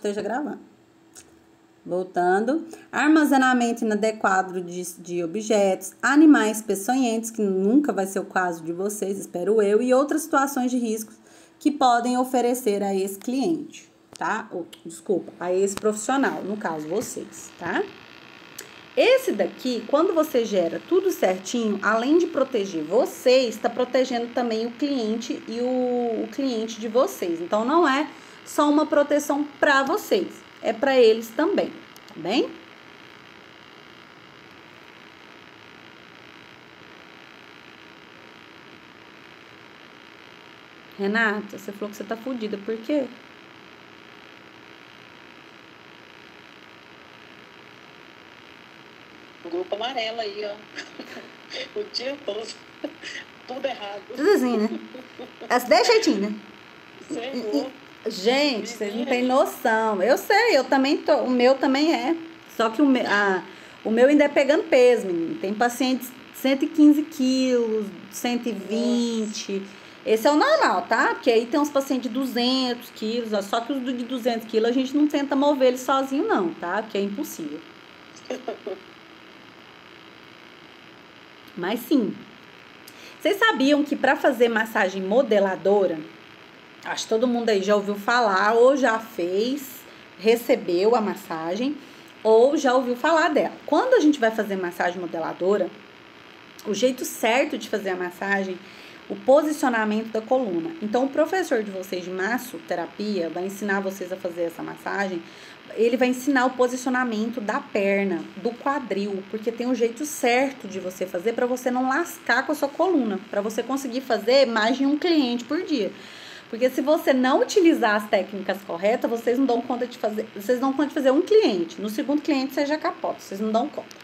esteja gravando. Voltando, armazenamento inadequado de objetos, animais peçonhentos, que nunca vai ser o caso de vocês, espero eu, e outras situações de riscos que podem oferecer a esse cliente, tá? Desculpa, a esse profissional, no caso vocês, tá? Esse daqui, quando você gera tudo certinho, além de proteger você, está protegendo também o cliente e o cliente de vocês. Então, não é só uma proteção para vocês, é para eles também, tá bem? Renata, você falou que você tá fodida, por quê? O grupo amarelo aí, ó. O dia todo. Tudo errado. Tudo assim, né? Essa daí é jeitinho, né? Senhor. Gente, vocês não têm noção. Eu sei, eu também tô. O meu também é. Só que o meu ainda é pegando peso, menino. Tem pacientes 115 quilos, 120. Esse é o normal, tá? Porque aí tem uns pacientes de 200 quilos. Ó, só que os de 200 quilos a gente não tenta mover ele sozinho, não, tá? Porque é impossível. Mas sim. Vocês sabiam que para fazer massagem modeladora, acho que todo mundo aí já ouviu falar, ou já fez, recebeu a massagem, ou já ouviu falar dela. Quando a gente vai fazer massagem modeladora, o jeito certo de fazer a massagem, o posicionamento da coluna. Então, o professor de vocês de massoterapia vai ensinar vocês a fazer essa massagem. Ele vai ensinar o posicionamento da perna, do quadril, porque tem um jeito certo de você fazer para você não lascar com a sua coluna, para você conseguir fazer mais de um cliente por dia. Porque se você não utilizar as técnicas corretas, vocês não dão conta de fazer, vocês dão conta de fazer um cliente. No segundo cliente, você já capota, vocês não dão conta,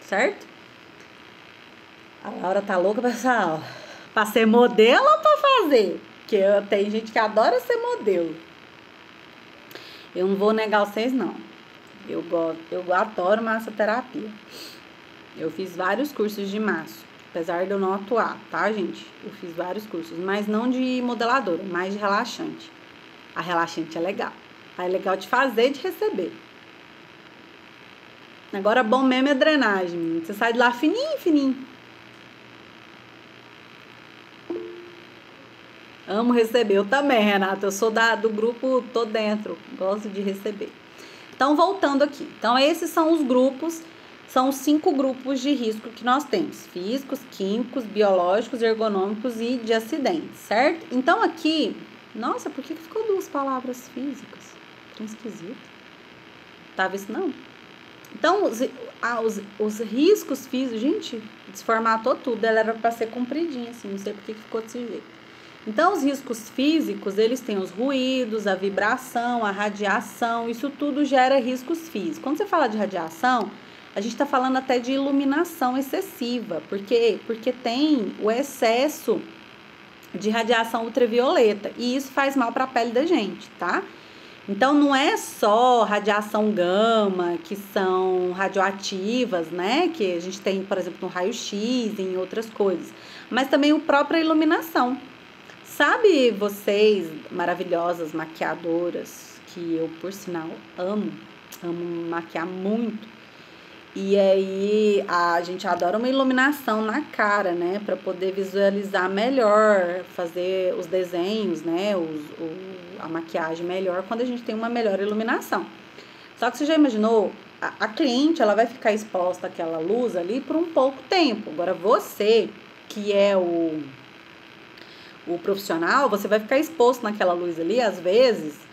certo? A Laura tá louca pra ser modelo ou pra fazer? Porque tem gente que adora ser modelo. Eu não vou negar vocês, não. Eu adoro massoterapia. Eu fiz vários cursos de masso. Apesar de eu não atuar, tá, gente? Eu fiz vários cursos, mas não de modeladora, mais de relaxante. A relaxante é legal. É legal de fazer e de receber. Agora, bom mesmo é drenagem, menino. Você sai de lá fininho. Amo receber. Eu também, Renata. Eu sou do grupo, tô dentro. Gosto de receber. Então, voltando aqui. Então, esses são os grupos. São os 5 grupos de risco que nós temos. Físicos, químicos, biológicos, ergonômicos e de acidentes, certo? Então, aqui... Nossa, por que ficou 2 palavras físicas? Que esquisito. Tava isso, não? Então, os riscos físicos... Gente, desformatou tudo. Ela era para ser compridinha, assim. Não sei por que ficou desse jeito. Então, os riscos físicos, eles têm os ruídos, a vibração, a radiação. Isso tudo gera riscos físicos. Quando você fala de radiação... A gente está falando até de iluminação excessiva. Por quê? Porque tem o excesso de radiação ultravioleta. E isso faz mal para a pele da gente, tá? Então, não é só radiação gama, que são radioativas, né? Que a gente tem, por exemplo, no raio-x e em outras coisas. Mas também a própria iluminação. Sabe vocês, maravilhosas maquiadoras, que eu, por sinal, amo maquiar muito. E aí, a gente adora uma iluminação na cara, né? Pra poder visualizar melhor, fazer os desenhos, né? A maquiagem melhor quando a gente tem uma melhor iluminação. Só que você já imaginou, a cliente, ela vai ficar exposta àquela luz ali por um pouco tempo. Agora, você, que é o profissional, você vai ficar exposto naquela luz ali, às vezes...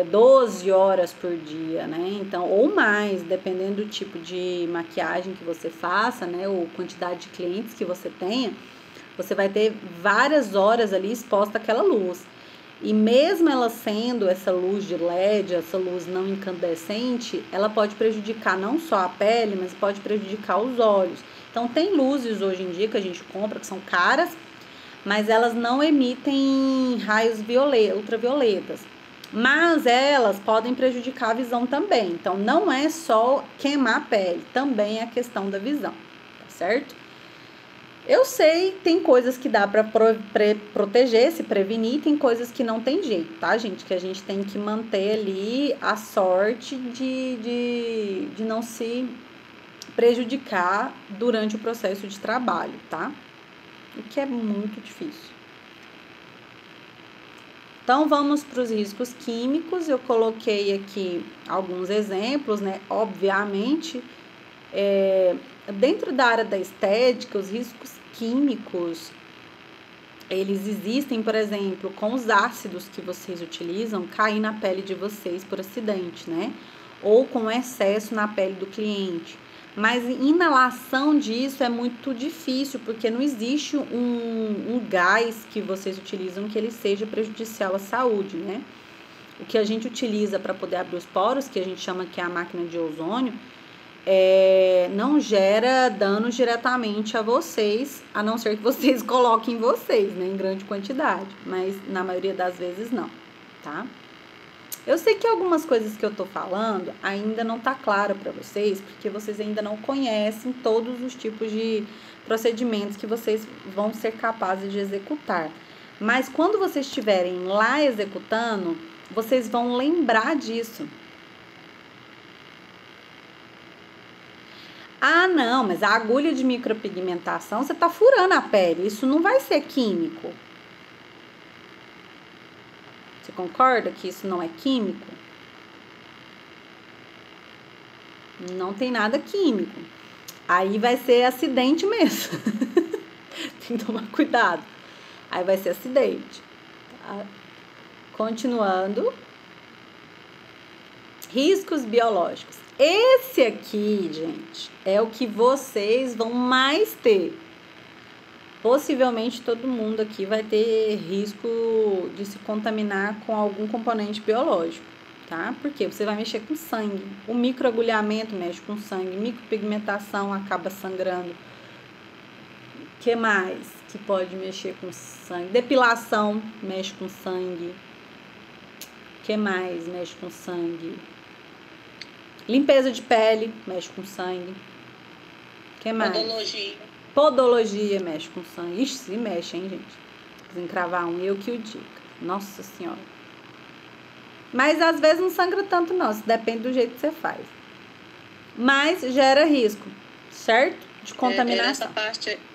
12 horas por dia, né? Então, ou mais, dependendo do tipo de maquiagem que você faça, né? Ou quantidade de clientes que você tenha, você vai ter várias horas ali exposta àquela luz. E mesmo ela sendo essa luz de LED, essa luz não incandescente, ela pode prejudicar não só a pele, mas pode prejudicar os olhos. Então, tem luzes hoje em dia que a gente compra, que são caras, mas elas não emitem raios ultravioletas. Mas elas podem prejudicar a visão também. Então, não é só queimar a pele, também é a questão da visão, tá certo? Eu sei, tem coisas que dá para proteger, se prevenir, tem coisas que não tem jeito, tá, gente? Que a gente tem que manter ali a sorte de não se prejudicar durante o processo de trabalho, tá? O que é muito difícil. Então, vamos para os riscos químicos. Eu coloquei aqui alguns exemplos, né? Obviamente, dentro da área da estética, os riscos químicos, eles existem, por exemplo, com os ácidos que vocês utilizam, cair na pele de vocês por acidente, né? Ou com excesso na pele do cliente. Mas inalação disso é muito difícil, porque não existe um gás que vocês utilizam que ele seja prejudicial à saúde, né? O que a gente utiliza para poder abrir os poros, que a gente chama que é a máquina de ozônio, não gera danos diretamente a vocês, a não ser que vocês coloquem em vocês, né, em grande quantidade, mas na maioria das vezes não, tá? Eu sei que algumas coisas que eu tô falando ainda não tá claro para vocês, porque vocês ainda não conhecem todos os tipos de procedimentos que vocês vão ser capazes de executar. Mas quando vocês estiverem lá executando, vocês vão lembrar disso. Ah, não, mas a agulha de micropigmentação, você tá furando a pele, isso não vai ser químico. Você concorda que isso não é químico? Não tem nada químico. Aí vai ser acidente mesmo. Tem que tomar cuidado. Aí vai ser acidente. Tá? Continuando. Riscos biológicos. Esse aqui, gente, é o que vocês vão mais ter. Possivelmente todo mundo aqui vai ter risco de se contaminar com algum componente biológico, tá? Porque você vai mexer com sangue. O microagulhamento mexe com sangue, micropigmentação acaba sangrando. O que mais que pode mexer com sangue? Depilação mexe com sangue. O que mais mexe com sangue? Limpeza de pele mexe com sangue. O que mais? Podologia mexe com sangue. Ixi, se mexe, hein, gente? Desencravar eu que o diga. Nossa Senhora. Mas às vezes não sangra tanto não, isso depende do jeito que você faz. Mas gera risco, certo? De contaminação.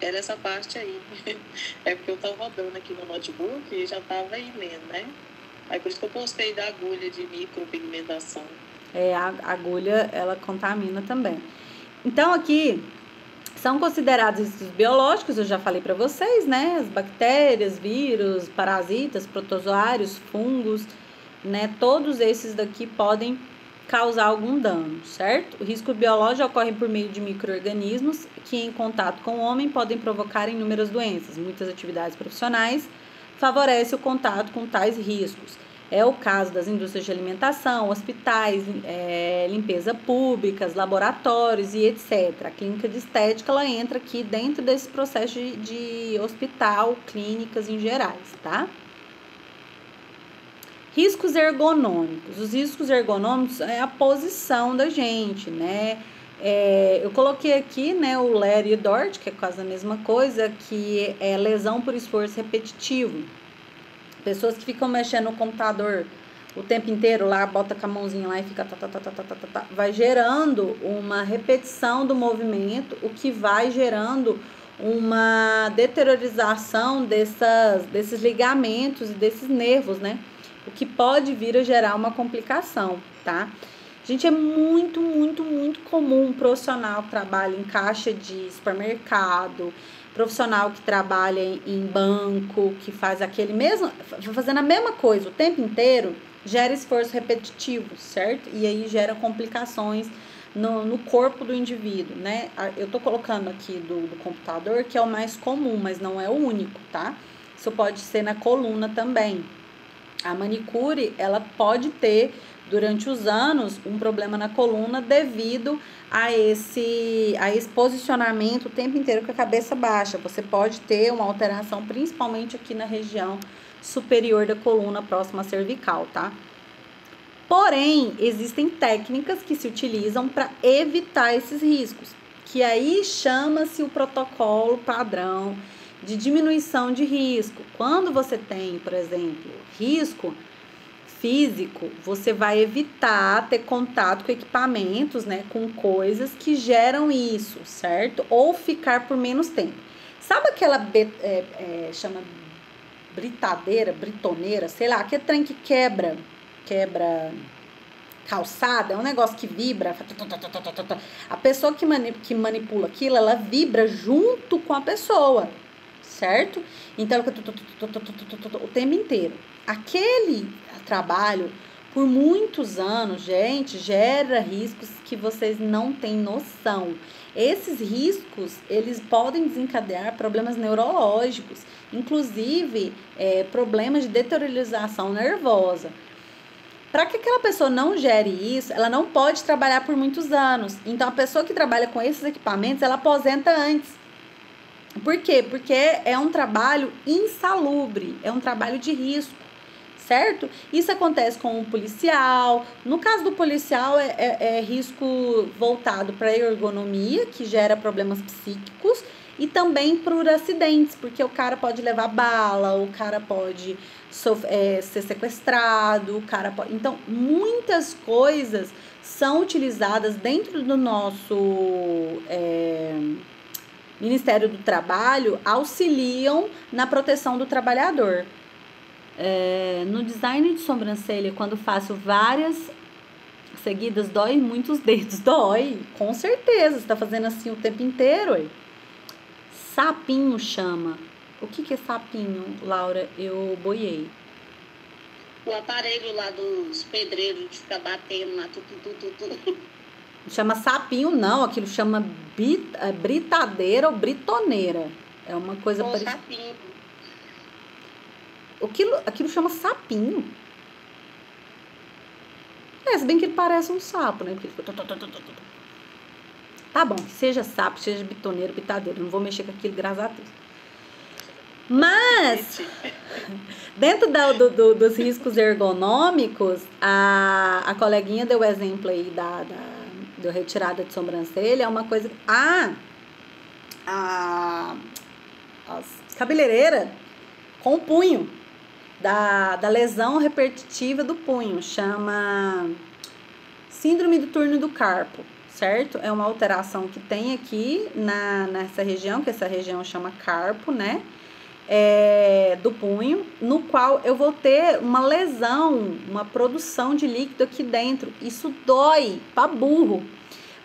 Era essa parte aí. É porque eu tava rodando aqui no notebook e já tava aí lendo, né? Aí por isso que eu postei da agulha de micropigmentação. A agulha, ela contamina também. Então aqui são considerados riscos biológicos, eu já falei para vocês, né? As bactérias, vírus, parasitas, protozoários, fungos, né? Todos esses daqui podem causar algum dano, certo? O risco biológico ocorre por meio de micro-organismos que, em contato com o homem, podem provocar inúmeras doenças. Muitas atividades profissionais favorecem o contato com tais riscos. É o caso das indústrias de alimentação, hospitais, limpeza públicas, laboratórios e etc. A clínica de estética, ela entra aqui dentro desse processo de hospital, clínicas em gerais, tá? Riscos ergonômicos. Os riscos ergonômicos é a posição da gente, né? Eu coloquei aqui, né, o Ler e o Dort, que é quase a mesma coisa, que é lesão por esforço repetitivo. Pessoas que ficam mexendo no computador o tempo inteiro lá, bota com a mãozinha lá e fica vai gerando uma repetição do movimento, o que vai gerando uma deteriorização desses ligamentos e desses nervos, né? O que pode vir a gerar uma complicação, tá? Gente, é muito, muito, muito comum um profissional que trabalha em caixa de supermercado, profissional que trabalha em banco, que faz fazendo a mesma coisa o tempo inteiro, gera esforço repetitivo, certo? E aí gera complicações no corpo do indivíduo, né? Eu tô colocando aqui do computador, que é o mais comum, mas não é o único, tá? Isso pode ser na coluna também. A manicure, ela pode ter, durante os anos, um problema na coluna devido a esse posicionamento o tempo inteiro com a cabeça baixa. Você pode ter uma alteração, principalmente aqui na região superior da coluna, próxima à cervical, tá? Porém, existem técnicas que se utilizam para evitar esses riscos. que aí chama-se o protocolo padrão de diminuição de risco. Quando você tem, por exemplo, risco físico, você vai evitar ter contato com equipamentos, né, com coisas que geram isso, certo? Ou ficar por menos tempo. Sabe aquela chama britoneira, sei lá, aquele trem que quebra calçada, é um negócio que vibra. A pessoa que manipula aquilo, ela vibra junto com a pessoa, certo? Então, o tempo inteiro. Aquele trabalho, por muitos anos, gente, gera riscos que vocês não têm noção. Esses riscos, eles podem desencadear problemas neurológicos, inclusive problemas de deteriorização nervosa. Para que aquela pessoa não gere isso, ela não pode trabalhar por muitos anos. Então, a pessoa que trabalha com esses equipamentos, ela aposenta antes. Por quê? Porque é um trabalho insalubre, é um trabalho de risco, certo? Isso acontece com o policial. No caso do policial, é risco voltado para a ergonomia, que gera problemas psíquicos, e também por acidentes, porque o cara pode levar bala, o cara pode ser sequestrado, o cara pode... Então, muitas coisas são utilizadas dentro do nosso Ministério do Trabalho, auxiliam na proteção do trabalhador. No design de sobrancelha, quando faço várias seguidas, dói muitos dedos. Dói, com certeza. Você tá fazendo assim o tempo inteiro. Aí. Sapinho chama. O que é sapinho, Laura? Eu boiei. O aparelho lá dos pedreiros de ficar batendo lá, tudo. Chama sapinho, não. Aquilo chama britadeira ou britoneira. É uma coisa parecida. Sapinho. Aquilo chama sapinho. Se bem que ele parece um sapo, né? Porque tá bom, que seja sapo, seja bitoneiro, britadeiro. Não vou mexer com aquilo, graças a Deus. Mas, dentro dos riscos ergonômicos, a coleguinha deu o exemplo aí da retirada de sobrancelha. É uma coisa... As cabeleireiras com o punho. Da lesão repetitiva do punho, chama síndrome do túnel do carpo, certo? É uma alteração que tem aqui nessa região, que essa região chama carpo, né? Do punho, no qual eu vou ter uma lesão, uma produção de líquido aqui dentro. Isso dói pra burro.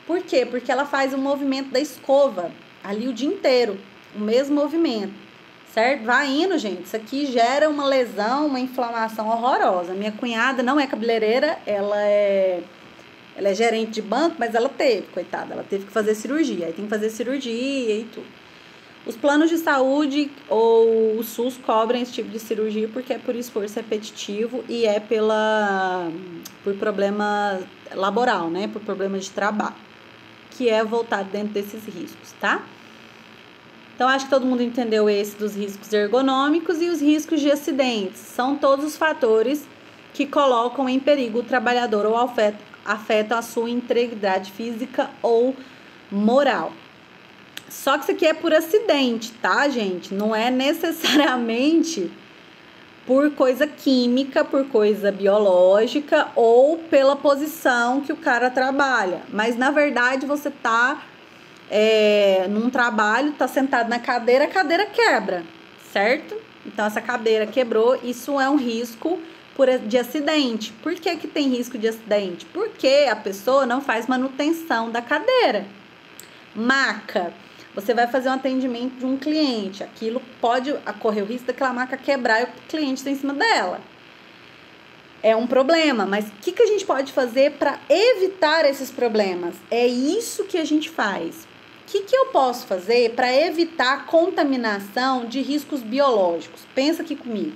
Por quê? Porque ela faz o movimento da escova ali o dia inteiro, o mesmo movimento. Certo? Vai indo, gente. Isso aqui gera uma lesão, uma inflamação horrorosa. Minha cunhada não é cabeleireira, ela é gerente de banco, mas ela teve, coitada, ela teve que fazer cirurgia. Aí tem que fazer cirurgia e tudo. Os planos de saúde ou o SUS cobrem esse tipo de cirurgia porque é por esforço repetitivo e é por problema laboral, né? Por problema de trabalho, que é voltado dentro desses riscos, tá? Então, acho que todo mundo entendeu esse dos riscos ergonômicos e os riscos de acidentes. São todos os fatores que colocam em perigo o trabalhador ou afetam a sua integridade física ou moral. Só que isso aqui é por acidente, tá, gente? Não é necessariamente por coisa química, por coisa biológica ou pela posição que o cara trabalha. Mas, na verdade, você tá... num trabalho, tá sentado na cadeira, a cadeira quebra, certo? Então, essa cadeira quebrou, isso é um risco de acidente. Por que tem risco de acidente? Porque a pessoa não faz manutenção da cadeira. Maca, você vai fazer um atendimento de um cliente, aquilo pode ocorrer o risco daquela maca quebrar e o cliente está em cima dela. É um problema, mas o que a gente pode fazer para evitar esses problemas? É isso que a gente faz. O que eu posso fazer para evitar a contaminação de riscos biológicos? Pensa aqui comigo.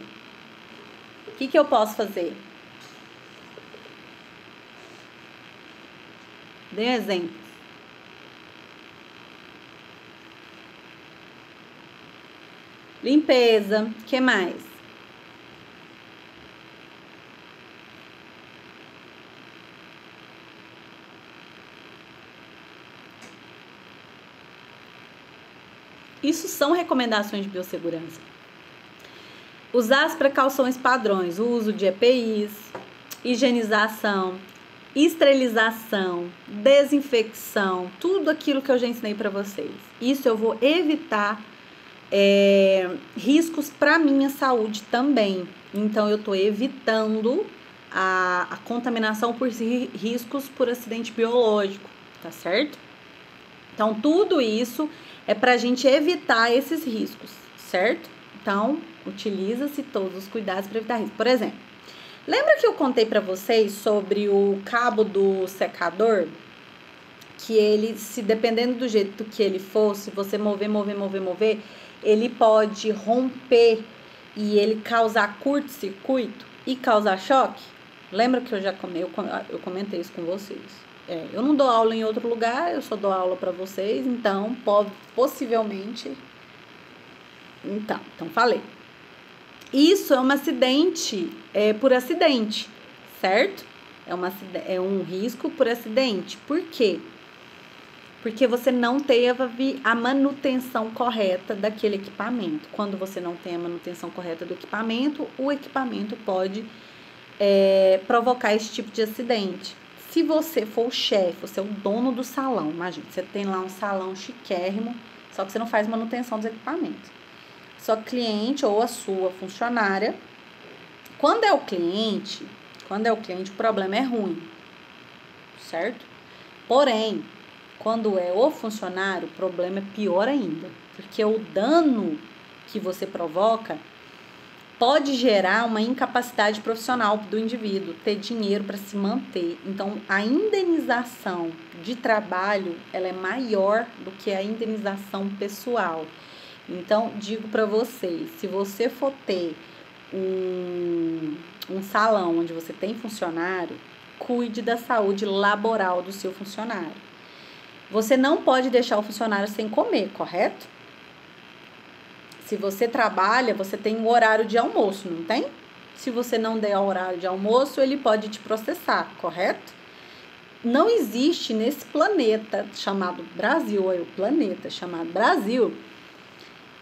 O que eu posso fazer? Dê um exemplo. Limpeza. O que mais? Isso são recomendações de biossegurança. Usar as precauções padrões, o uso de EPIs, higienização, esterilização, desinfecção, tudo aquilo que eu já ensinei para vocês. Isso eu vou evitar riscos para minha saúde também. Então, eu estou evitando a contaminação por riscos por acidente biológico, tá certo? Então, tudo isso é para a gente evitar esses riscos, certo? Então, utiliza-se todos os cuidados para evitar risco. Por exemplo, lembra que eu contei para vocês sobre o cabo do secador? Que ele, se dependendo do jeito que ele for, se você mover, ele pode romper e ele causar curto-circuito e causar choque? Lembra que eu comentei isso com vocês? Eu não dou aula em outro lugar, eu só dou aula para vocês, então possivelmente... Então falei. Isso é um acidente por acidente, certo? É um risco por acidente. Por quê? Porque você não teve a manutenção correta daquele equipamento. Quando você não tem a manutenção correta do equipamento, o equipamento pode provocar esse tipo de acidente. Se você for o chefe, você é o dono do salão, imagina, você tem lá um salão chiquérrimo, só que você não faz manutenção dos equipamentos. Sua cliente ou a sua funcionária, quando é o cliente, o problema é ruim, certo? Porém, quando é o funcionário, o problema é pior ainda, porque o dano que você provoca pode gerar uma incapacidade profissional do indivíduo, ter dinheiro para se manter. Então, a indenização de trabalho, ela é maior do que a indenização pessoal. Então, digo para vocês, se você for ter um salão onde você tem funcionário, cuide da saúde laboral do seu funcionário. Você não pode deixar o funcionário sem comer, correto? Se você trabalha, você tem um horário de almoço, não tem? Se você não der horário de almoço, ele pode te processar, correto? Não existe nesse planeta chamado Brasil,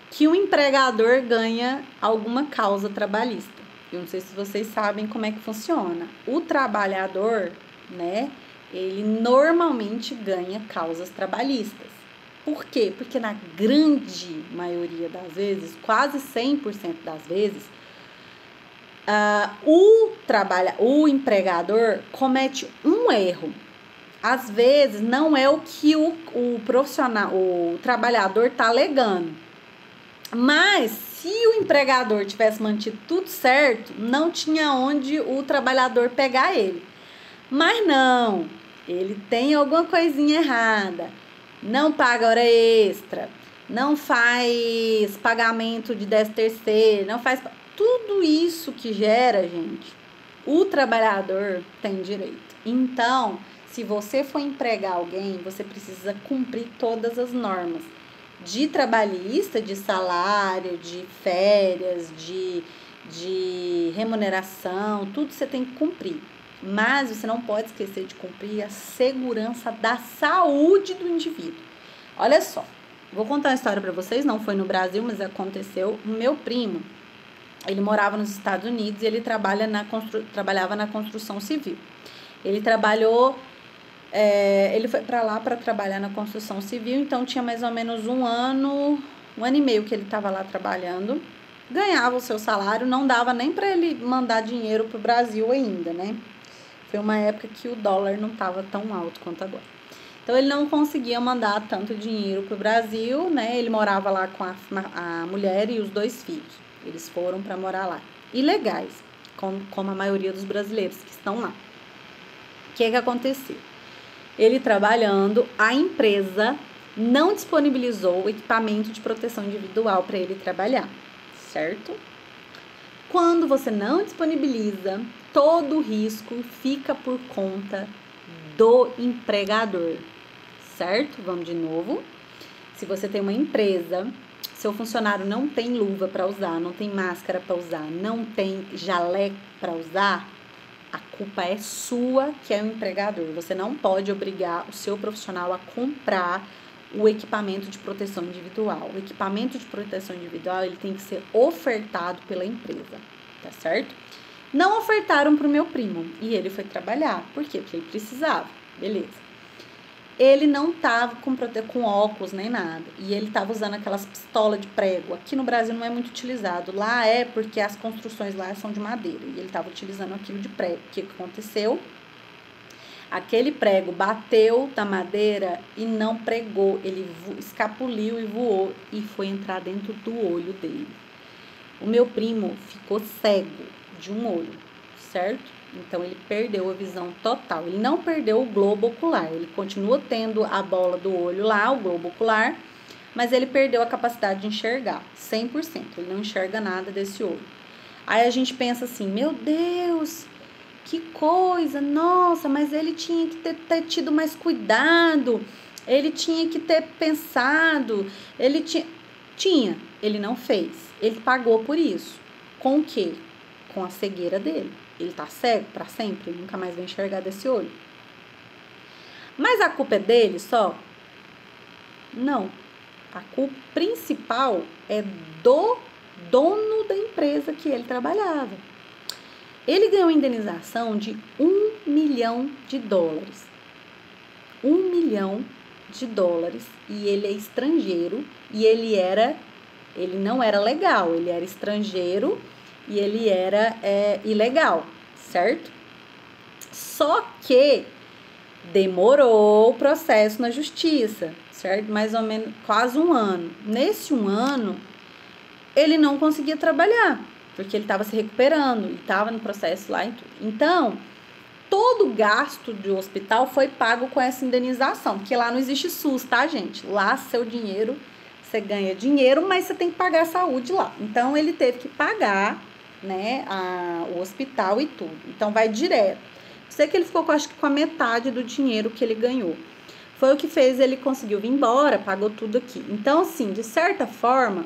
que um empregador ganha alguma causa trabalhista. Eu não sei se vocês sabem como é que funciona. O trabalhador, né, ele normalmente ganha causas trabalhistas. Por quê? Porque na grande maioria das vezes, quase 100% das vezes, o empregador comete um erro. Às vezes, não é o que o trabalhador está alegando. Mas, se o empregador tivesse mantido tudo certo, não tinha onde o trabalhador pegar ele. Mas não, ele tem alguma coisinha errada. Não paga hora extra, não faz pagamento de 13º, não faz... Tudo isso que gera, gente, o trabalhador tem direito. Então, se você for empregar alguém, você precisa cumprir todas as normas de trabalhista, de salário, de férias, de remuneração, tudo você tem que cumprir. Mas você não pode esquecer de cumprir a segurança da saúde do indivíduo. Olha só, vou contar uma história para vocês, não foi no Brasil, mas aconteceu. O meu primo, ele morava nos Estados Unidos e ele trabalhava na construção civil. Ele foi para lá para trabalhar na construção civil, então tinha mais ou menos um ano e meio que ele estava lá trabalhando. Ganhava o seu salário, não dava nem para ele mandar dinheiro para o Brasil ainda, né? Foi uma época que o dólar não estava tão alto quanto agora. Então, ele não conseguia mandar tanto dinheiro para o Brasil, né? Ele morava lá com a mulher e os 2 filhos. Eles foram para morar lá. Ilegais, como a maioria dos brasileiros que estão lá. O que aconteceu? Ele trabalhando, a empresa não disponibilizou o equipamento de proteção individual para ele trabalhar, certo? Quando você não disponibiliza, todo o risco fica por conta do empregador, certo? Vamos de novo. Se você tem uma empresa, seu funcionário não tem luva para usar, não tem máscara para usar, não tem jaleco para usar, a culpa é sua, que é o empregador. Você não pode obrigar o seu profissional a comprar o equipamento de proteção individual. O equipamento de proteção individual, ele tem que ser ofertado pela empresa, tá certo? Não ofertaram para o meu primo e ele foi trabalhar. Por quê? Porque ele precisava, beleza. Ele não tava com óculos nem nada. E ele tava usando aquelas pistolas de prego. Aqui no Brasil não é muito utilizado. Lá é porque as construções lá são de madeira. E ele tava utilizando aquilo de prego. O que aconteceu? Aquele prego bateu na madeira e não pregou. Ele escapuliu e voou. E foi entrar dentro do olho dele. O meu primo ficou cego de um olho, certo? Então, ele perdeu a visão total. Ele não perdeu o globo ocular. Ele continua tendo a bola do olho lá, o globo ocular, mas ele perdeu a capacidade de enxergar, 100%. Ele não enxerga nada desse olho. Aí a gente pensa assim, meu Deus, que coisa, nossa, mas ele tinha que ter tido mais cuidado, ele tinha que ter pensado, ele ele não fez. Ele pagou por isso. Com o quê? Com a cegueira dele. Ele tá cego para sempre, ele nunca mais vai enxergar desse olho. Mas a culpa é dele só? Não. A culpa principal é do dono da empresa que ele trabalhava. Ele ganhou uma indenização de $1 milhão. $1 milhão. E ele é estrangeiro e ele não era legal, ele era estrangeiro. E ele era ilegal, certo? Só que demorou o processo na justiça, certo? Mais ou menos quase um ano. Nesse um ano, ele não conseguia trabalhar, porque ele estava se recuperando, ele estava no processo lá e tudo. Então, todo o gasto do hospital foi pago com essa indenização, porque lá não existe SUS, tá, gente? Lá, seu dinheiro, você ganha dinheiro, mas você tem que pagar a saúde lá. Então, ele teve que pagar, né, o hospital e tudo. Então, vai direto. Sei que ele ficou, acho que com a metade do dinheiro que ele ganhou. Foi o que fez ele conseguiu vir embora, pagou tudo aqui. Então, assim, de certa forma,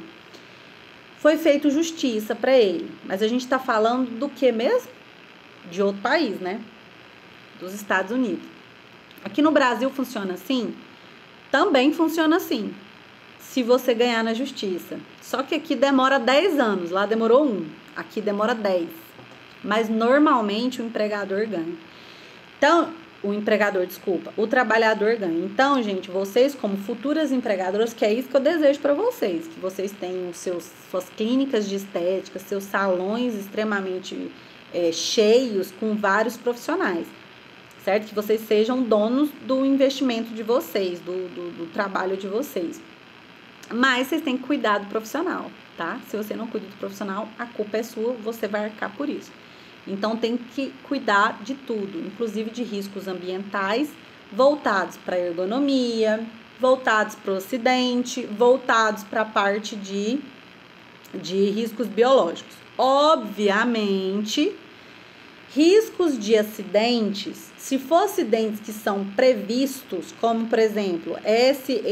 foi feito justiça para ele. Mas a gente tá falando do que mesmo? De outro país, né? Dos Estados Unidos. Aqui no Brasil funciona assim? Também funciona assim. Se você ganhar na justiça. Só que aqui demora 10 anos, lá demorou 1. Aqui demora 10. Mas normalmente o empregador ganha. Então, o trabalhador ganha. Então, gente, vocês como futuras empregadoras, que é isso que eu desejo para vocês, que vocês tenham suas clínicas de estética, seus salões extremamente cheios com vários profissionais, certo? Que vocês sejam donos do investimento de vocês, do trabalho de vocês. Mas vocês têm que cuidar do profissional, tá? Se você não cuida do profissional, a culpa é sua, você vai arcar por isso. Então, tem que cuidar de tudo, inclusive de riscos ambientais, voltados para a ergonomia, voltados para o acidente, voltados para a parte de riscos biológicos. Obviamente, riscos de acidentes, se for acidentes que são previstos, como, por exemplo, esse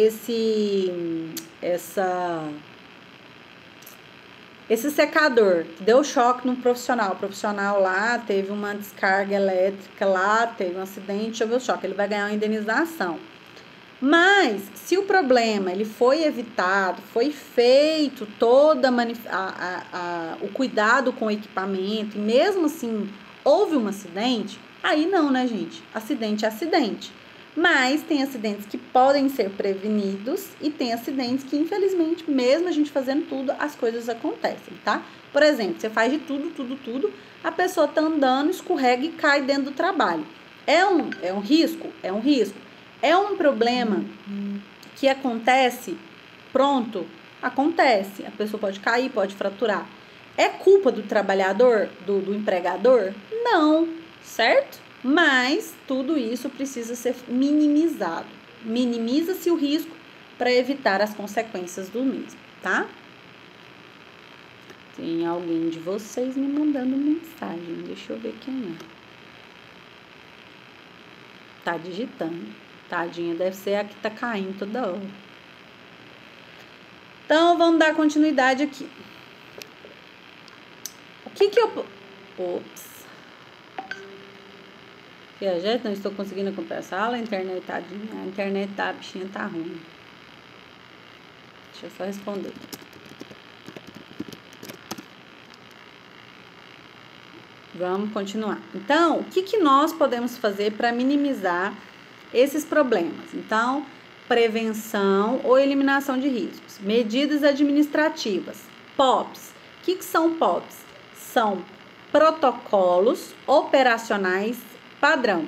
secador que deu choque no profissional. O profissional lá teve uma descarga elétrica lá, teve um acidente, choveu choque. Ele vai ganhar uma indenização. Mas, se o problema ele foi evitado, foi feito toda o cuidado com o equipamento, e mesmo assim houve um acidente, aí não, né, gente? Acidente é acidente. Mas tem acidentes que podem ser prevenidos e tem acidentes que, infelizmente, mesmo a gente fazendo tudo, as coisas acontecem, tá? Por exemplo, você faz de tudo, a pessoa tá andando, escorrega e cai dentro do trabalho. É um risco? É um risco. É um problema que acontece? Pronto, acontece. A pessoa pode cair, pode fraturar. É culpa do trabalhador, do empregador? Não, certo? Mas tudo isso precisa ser minimizado. Minimiza-se o risco para evitar as consequências do mesmo, tá? Tem alguém de vocês me mandando mensagem. Deixa eu ver quem é. Tá digitando. Tadinha, deve ser a que tá caindo toda hora. Então, vamos dar continuidade aqui. O que eu... Ops. Gente, não estou conseguindo acompanhar a sala, a internet, tadinha. A internet a bichinha tá ruim. Deixa eu só responder. Vamos continuar. Então, o que nós podemos fazer para minimizar esses problemas? Então, prevenção ou eliminação de riscos. Medidas administrativas. POPs. O que são POPs? São protocolos operacionais padrão.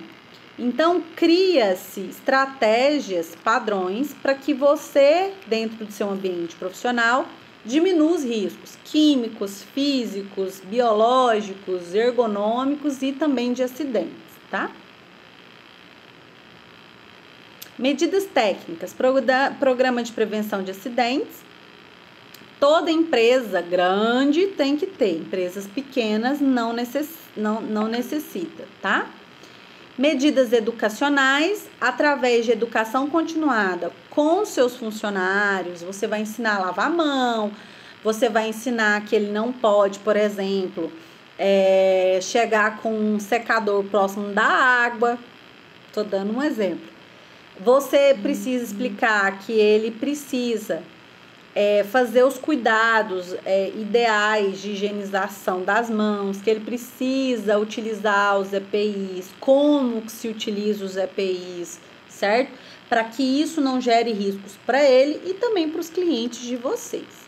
Então, cria-se estratégias, padrões, para que você, dentro do seu ambiente profissional, diminua os riscos químicos, físicos, biológicos, ergonômicos e também de acidentes, tá? Medidas técnicas, programa de prevenção de acidentes. Toda empresa grande tem que ter, empresas pequenas não necessita, tá? Medidas educacionais, através de educação continuada com seus funcionários, você vai ensinar a lavar a mão, você vai ensinar que ele não pode, por exemplo, chegar com um secador próximo da água. Tô dando um exemplo. Você precisa explicar que ele precisa fazer os cuidados ideais de higienização das mãos, que ele precisa utilizar os EPIs, como que se utiliza os EPIs, certo? Para que isso não gere riscos para ele e também para os clientes de vocês,